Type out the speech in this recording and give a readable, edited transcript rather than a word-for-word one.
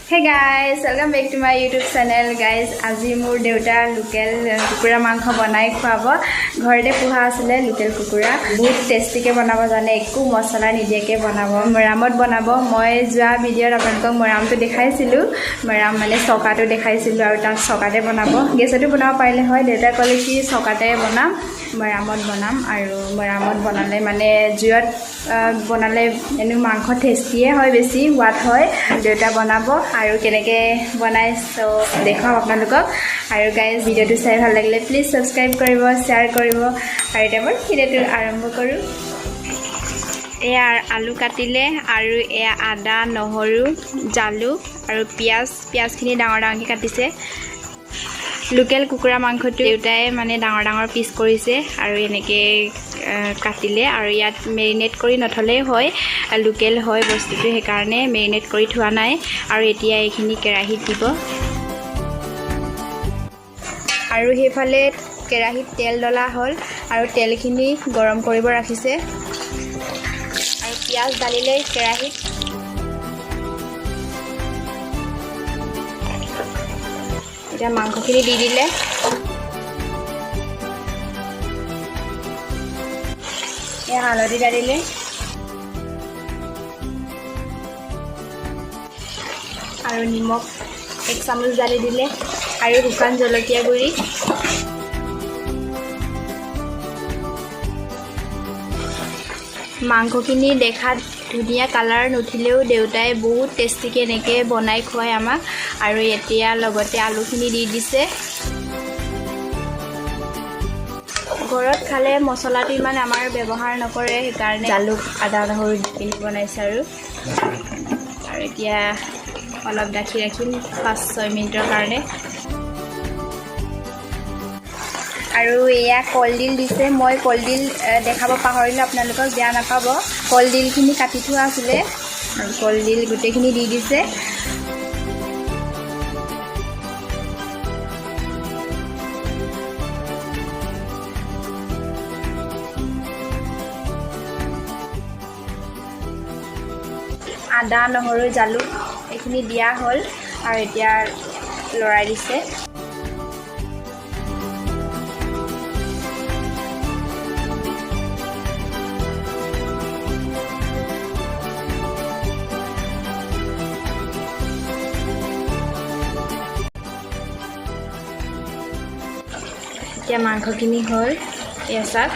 Hey guys, welcome back to my YouTube channel guys. আজি মোৰ দেউতা লোকেল কুকুৰা মাংস বনাই খুৱাব ঘৰতে পোহা আছিল লোকেল কুকুৰা বহুত টেষ্টিকে বনাব জানে একো মছলা নিদিয়াকে বনাব মৰামত বনাব মই যোৱা ভিডিঅ'ত আপোনালোকক মৰামটো দেখাইছিলো মৰাম মানে চকাটো দেখাইছিলো আৰু তাক চকাতে বনাব গেছতো বনাব পাৰিলে হয় দেউতা ক'লে কি চকাতে বনাম মৰামত বনাম আৰু মৰামত বনালে মানে জুইত বনালে এনে মাংস টেষ্টিয়ে হয় বেছি সোৱাদ হয় দেউতা বনাব আৰু কেনেকৈ বনাইছো দেখাম আপোনালোকক আৰু গাইজ ভিডিঅ'টো চাই ভাল লাগিলে প্লিজ সাবস্ক্ৰাইব কৰিব শ্বেয়াৰ কৰিব আৰু এতিয়া মই ভিডিঅ'টো আৰম্ভ কৰোঁ এয়া আলু কাটিলে আৰু এয়া আদা নহৰু জালুক আৰু পিয়াজখিনি ডাঙৰ ডাঙৰকৈ কাটিছে লোকেল কুকুৰা মাংসটো দেউতাই মানে ডাঙৰ ডাঙৰ পিচ কৰিছে আৰু এনেকৈ কাটিলে আৰু ইয়াত মেৰিনেট কৰি নথলেই হয় লোকেল হয় বস্তুটো সেইকাৰণে মেৰিনেট কৰি থোৱা নাই আৰু এতিয়া এইখিনি কেৰাহীত দিব আৰু সেইফালে কেৰাহীত তেল ডলা হ'ল আৰু তেলখিনি গৰম কৰিব ৰাখিছে আৰু পিয়াজ ডালিলে কেৰাহীত এতিয়া মাংসখিনি দি দিলে এয়া হালধি ডালিলে আৰু নিমখ 1 চামুচ ডালি দিলে আৰু শুকান জলকীয়া গুড়ি মাংসখিনি দেখাত ধুনীয়া কালাৰ নুঠিলেও দেউতাই বহুত টেষ্টিকৈ এনেকৈ বনাই খুৱায় আমাক আৰু এতিয়া লগতে আলুখিনি দি দিছে ঘৰত খালে মছলাটো ইমান আমাৰ ব্যৱহাৰ নকৰে সেইকাৰণে জালুক আদা নহৰু দি বনাইছে আৰু এতিয়া অলপ ঢাকি ৰাখিম 5-6 মিনিটৰ কাৰণে আৰু এয়া কলডিল দিছে মই কলডিল দেখাব পাহৰিলোঁ আপোনালোকক বেয়া নাপাব কলডিলখিনি কাটি থোৱা আছিলে আৰু কলডিল গোটেইখিনি দি দিছে আদা নহৰু জালুক এইখিনি দিয়া হ'ল আৰু এতিয়া লৰাই দিছে এতিয়া মাংসখিনি হ'ল এয়া চাওক